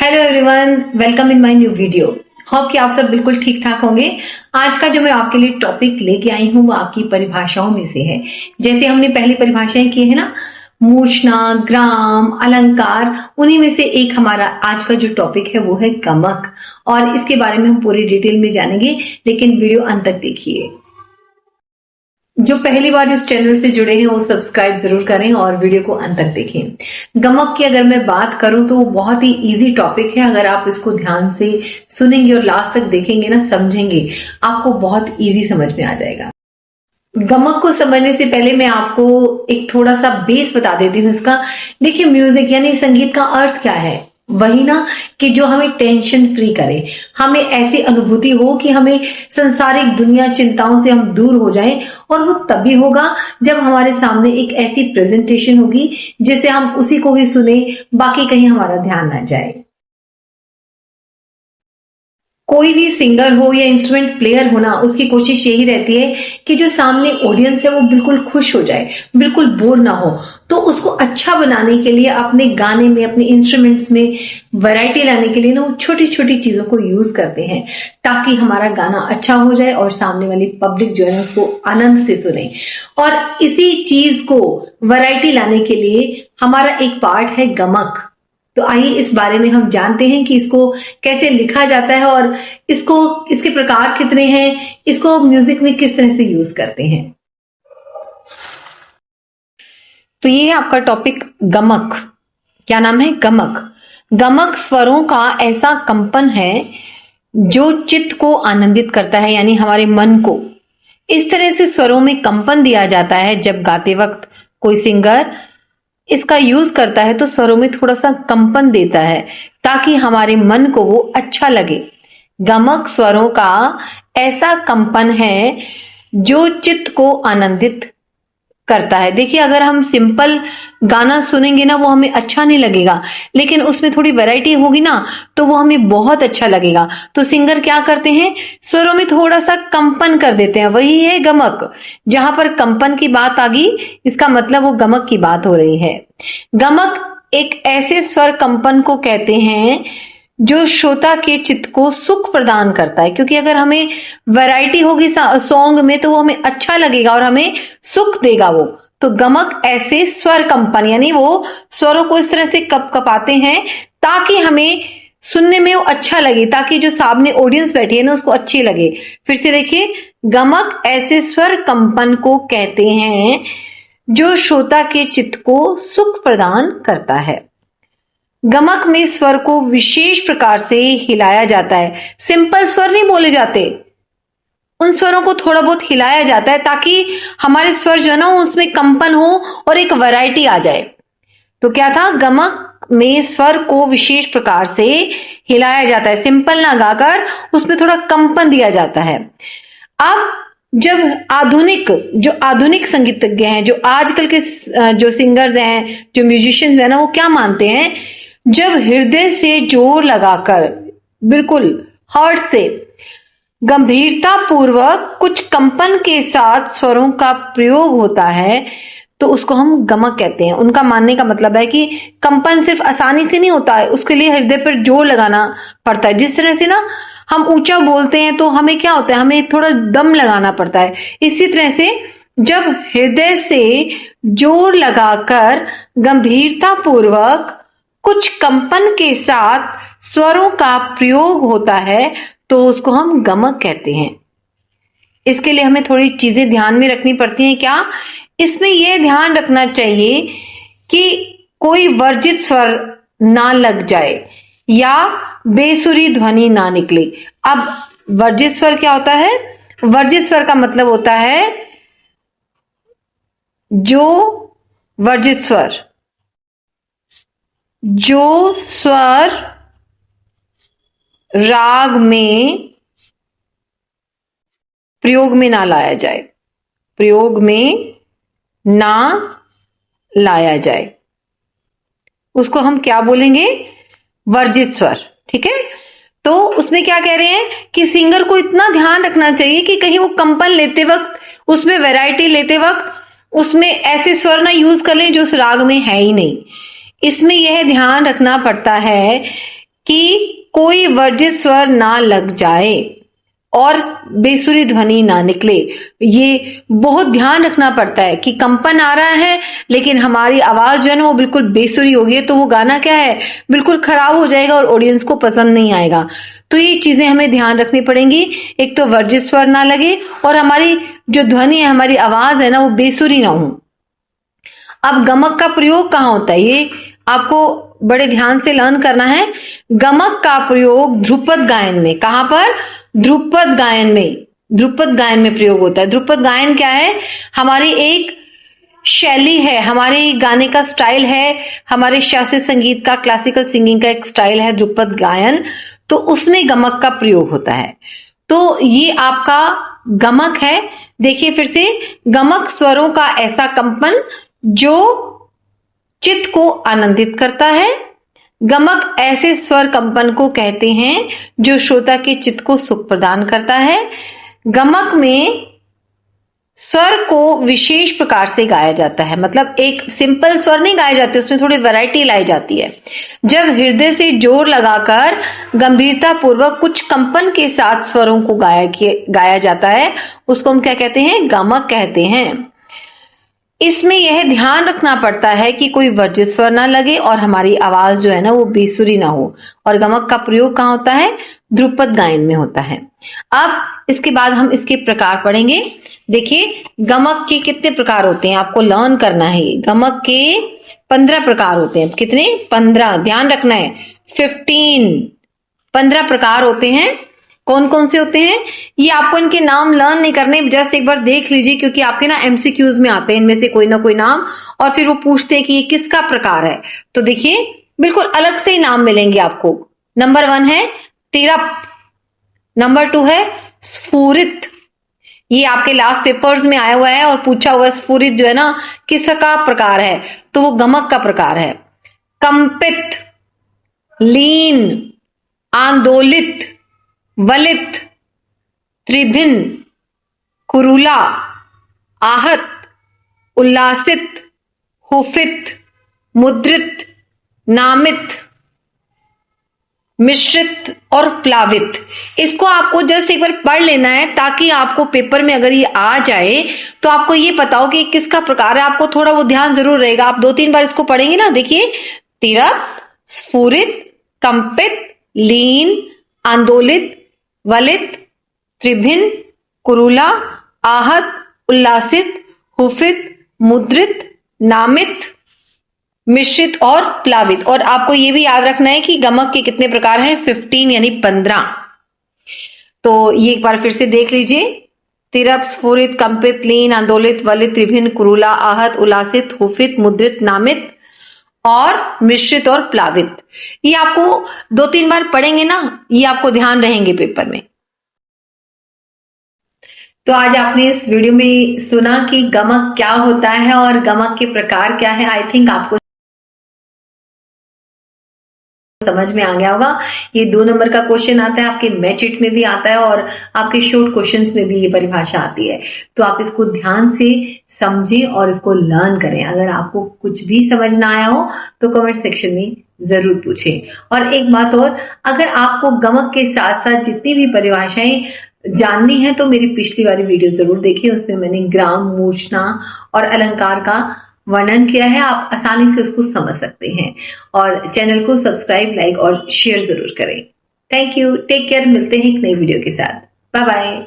Hello everyone, welcome in my new video. Hope कि आप सब बिल्कुल ठीक ठाक होंगे। आज का जो मैं आपके लिए टॉपिक लेके आई हूँ वो आपकी परिभाषाओं में से है। जैसे हमने पहली परिभाषाएं की है ना, मूर्छना, ग्राम, अलंकार, उन्हीं में से एक हमारा आज का जो टॉपिक है वो है गमक। और इसके बारे में हम पूरी डिटेल में जानेंगे, लेकिन वीडियो अंत तक देखिए। जो पहली बार इस चैनल से जुड़े हैं वो सब्सक्राइब जरूर करें और वीडियो को अंत तक देखें। गमक की अगर मैं बात करूं तो वो बहुत ही इजी टॉपिक है। अगर आप इसको ध्यान से सुनेंगे और लास्ट तक देखेंगे ना, समझेंगे, आपको बहुत इजी समझ में आ जाएगा। गमक को समझने से पहले मैं आपको एक थोड़ा सा बेस बता देती हूँ इसका। देखिए, म्यूजिक यानी संगीत का अर्थ क्या है? वही ना कि जो हमें टेंशन फ्री करे, हमें ऐसी अनुभूति हो कि हमें संसारिक दुनिया चिंताओं से हम दूर हो जाएं। और वो तभी होगा जब हमारे सामने एक ऐसी प्रेजेंटेशन होगी जिसे हम उसी को ही सुने, बाकी कहीं हमारा ध्यान ना जाए। कोई भी सिंगर हो या इंस्ट्रूमेंट प्लेयर हो ना, उसकी कोशिश यही रहती है कि जो सामने ऑडियंस है वो बिल्कुल खुश हो जाए, बिल्कुल बोर ना हो। तो उसको अच्छा बनाने के लिए अपने गाने में, अपने इंस्ट्रूमेंट्स में वैरायटी लाने के लिए ना वो छोटी छोटी चीजों को यूज करते हैं, ताकि हमारा गाना अच्छा हो जाए और सामने वाली पब्लिक जो है उसको आनंद से सुने। और इसी चीज को वैरायटी लाने के लिए हमारा एक पार्ट है गमक। तो आइए इस बारे में हम जानते हैं कि इसको कैसे लिखा जाता है और इसके प्रकार कितने हैं, इसको म्यूजिक में किस तरह से यूज करते हैं। तो ये है आपका टॉपिक गमक। क्या नाम है? गमक। गमक स्वरों का ऐसा कंपन है जो चित्त को आनंदित करता है, यानी हमारे मन को। इस तरह से स्वरों में कंपन दिया जाता है जब गाते वक्त कोई सिंगर इसका यूज करता है तो स्वरों में थोड़ा सा कंपन देता है ताकि हमारे मन को वो अच्छा लगे। गमक स्वरों का ऐसा कंपन है जो चित्त को आनंदित करता है। देखिए, अगर हम सिंपल गाना सुनेंगे ना वो हमें अच्छा नहीं लगेगा, लेकिन उसमें थोड़ी वैरायटी होगी ना तो वो हमें बहुत अच्छा लगेगा। तो सिंगर क्या करते हैं? स्वरों में थोड़ा सा कंपन कर देते हैं, वही है गमक। जहां पर कंपन की बात आ गई, इसका मतलब वो गमक की बात हो रही है। गमक एक ऐसे स्वर कंपन को कहते हैं जो श्रोता के चित्त को सुख प्रदान करता है, क्योंकि अगर हमें वैरायटी होगी सॉन्ग में तो वो हमें अच्छा लगेगा और हमें सुख देगा वो। तो गमक ऐसे स्वर कंपन, यानी वो स्वरों को इस तरह से कपाते हैं ताकि हमें सुनने में वो अच्छा लगे, ताकि जो सामने ऑडियंस बैठी है ना उसको अच्छी लगे। फिर से देखिए, गमक ऐसे स्वर कंपन को कहते हैं जो श्रोता के चित्त को सुख प्रदान करता है। गमक में स्वर को विशेष प्रकार से हिलाया जाता है। सिंपल स्वर नहीं बोले जाते, उन स्वरों को थोड़ा बहुत हिलाया जाता है ताकि हमारे स्वर जो है ना उसमें कंपन हो और एक वैरायटी आ जाए। तो क्या था? गमक में स्वर को विशेष प्रकार से हिलाया जाता है, सिंपल ना गाकर उसमें थोड़ा कंपन दिया जाता है। अब जब आधुनिक संगीतज्ञ हैं, जो आजकल के जो सिंगर्स हैं, जो म्यूजिशियंस हैं ना, वो क्या मानते हैं? जब हृदय से जोर लगाकर, बिल्कुल हार्ट से, गंभीरता पूर्वक कुछ कंपन के साथ स्वरों का प्रयोग होता है तो उसको हम गमक कहते हैं। उनका मानने का मतलब है कि कंपन सिर्फ आसानी से नहीं होता है, उसके लिए हृदय पर जोर लगाना पड़ता है। जिस तरह से ना हम ऊंचा बोलते हैं तो हमें क्या होता है, हमें थोड़ा दम लगाना पड़ता है। इसी तरह से जब हृदय से जोर लगाकर गंभीरता पूर्वक कुछ कंपन के साथ स्वरों का प्रयोग होता है तो उसको हम गमक कहते हैं। इसके लिए हमें थोड़ी चीजें ध्यान में रखनी पड़ती हैं। क्या? इसमें यह ध्यान रखना चाहिए कि कोई वर्जित स्वर ना लग जाए या बेसुरी ध्वनि ना निकले। अब वर्जित स्वर क्या होता है? वर्जित स्वर का मतलब होता है जो स्वर राग में प्रयोग में ना लाया जाए, उसको हम क्या बोलेंगे? वर्जित स्वर। ठीक है? तो उसमें क्या कह रहे हैं कि सिंगर को इतना ध्यान रखना चाहिए कि कहीं वो कंपन लेते वक्त, उसमें वैरायटी लेते वक्त, उसमें ऐसे स्वर ना यूज कर लें जो उस राग में है ही नहीं। इसमें यह ध्यान रखना पड़ता है कि कोई वर्जित स्वर ना लग जाए और बेसुरी ध्वनि ना निकले। ये बहुत ध्यान रखना पड़ता है कि कंपन आ रहा है लेकिन हमारी आवाज जो है ना वो बिल्कुल बेसुरी होगी तो वो गाना क्या है, बिल्कुल खराब हो जाएगा और ऑडियंस को पसंद नहीं आएगा। तो ये चीजें हमें ध्यान रखनी पड़ेंगी, एक तो वर्जित स्वर ना लगे और हमारी जो ध्वनि है, हमारी आवाज है ना वो बेसुरी ना हो। अब गमक का प्रयोग कहाँ होता है, ये आपको बड़े ध्यान से लर्न करना है। गमक का प्रयोग ध्रुपद गायन में, कहां पर, ध्रुपद गायन में, ध्रुपद गायन में प्रयोग होता है। ध्रुपद गायन क्या है, हमारी एक शैली है, हमारे गाने का स्टाइल है, हमारे शास्त्रीय संगीत का, क्लासिकल सिंगिंग का एक स्टाइल है ध्रुपद गायन, तो उसमें गमक का प्रयोग होता है। तो ये आपका गमक है। देखिए फिर से, गमक स्वरों का ऐसा कंपन जो चित्त को आनंदित करता है। गमक ऐसे स्वर कंपन को कहते हैं जो श्रोता के चित्त को सुख प्रदान करता है। गमक में स्वर को विशेष प्रकार से गाया जाता है, मतलब एक सिंपल स्वर नहीं गाए जाते, उसमें थोड़ी वैरायटी लाई जाती है। जब हृदय से जोर लगाकर गंभीरता पूर्वक कुछ कंपन के साथ स्वरों को गाया जाता है, उसको हम क्या कहते हैं, गमक कहते हैं। इसमें यह ध्यान रखना पड़ता है कि कोई वर्जित स्वर ना लगे और हमारी आवाज जो है ना वो बेसुरी ना हो। और गमक का प्रयोग कहाँ होता है, ध्रुपद गायन में होता है। अब इसके बाद हम इसके प्रकार पढ़ेंगे। देखिए गमक के कितने प्रकार होते हैं, आपको लर्न करना है। गमक के 15 प्रकार होते हैं। कितने, 15, ध्यान रखना है, 15 प्रकार होते हैं। कौन कौन से होते हैं, ये आपको इनके नाम लर्न नहीं करने, जस्ट एक बार देख लीजिए, क्योंकि आपके ना एमसीक्यूज में आते हैं इनमें से कोई ना कोई नाम, और फिर वो पूछते हैं कि ये किसका प्रकार है। तो देखिए बिल्कुल अलग से ही नाम मिलेंगे आपको। नंबर 1 है तिरप, नंबर 2 है स्फुरित, ये आपके लास्ट पेपर्स में आया हुआ है और पूछा हुआ है, स्फुरित जो है ना किसका प्रकार है, तो वो गमक का प्रकार है। कंपित, लीन, आंदोलित, वलित, त्रिभिन्न, कुरूला, आहत, उल्लासित, हुफित, मुद्रित, नामित, मिश्रित और प्लावित। इसको आपको जस्ट एक बार पढ़ लेना है ताकि आपको पेपर में अगर ये आ जाए तो आपको ये पता हो कि किसका प्रकार है। आपको थोड़ा वो ध्यान जरूर रहेगा, आप 2-3 बार इसको पढ़ेंगे ना। देखिए तिरप, स्फुरित, कंपित, लीन, आंदोलित, वलित, त्रिभिन्न, कुरूला, आहत, उल्लासित, हुफित, मुद्रित, नामित, मिश्रित और प्लावित। और आपको ये भी याद रखना है कि गमक के कितने प्रकार हैं, 15 यानी 15। तो ये एक बार फिर से देख लीजिए, तिरप, स्फुरित, कंपित, लीन, आंदोलित, वलित, त्रिभिन्न, कुरूला, आहत, उल्लासित, हुफित, मुद्रित, नामित और मिश्रित और प्लावित। ये आपको 2-3 बार पढ़ेंगे ना, ये आपको ध्यान रहेंगे पेपर में। तो आज आपने इस वीडियो में सुना कि गमक क्या होता है और गमक के प्रकार क्या है। आई थिंक आपको समझ में आ गया होगा। ये 2 नंबर का क्वेश्चन आता है, आपके मैचिट में भी आता है और आपके शॉर्ट क्वेश्चंस में भी ये परिभाषा आती है। तो आप इसको ध्यान से समझें और इसको लर्न करें। अगर आपको कुछ भी समझ ना आया हो तो कमेंट सेक्शन में जरूर पूछें। और एक बात और, अगर आपको गमक के साथ साथ जितनी भी परिभाषाएं जाननी है तो मेरी पिछली वाली वीडियो जरूर देखिए, उसमें मैंने ग्राम, मूर्छना और अलंकार का वर्णन किया है, आप आसानी से उसको समझ सकते हैं। और चैनल को सब्सक्राइब, लाइक और शेयर जरूर करें। थैंक यू, टेक केयर, मिलते हैं एक नई वीडियो के साथ। Bye bye.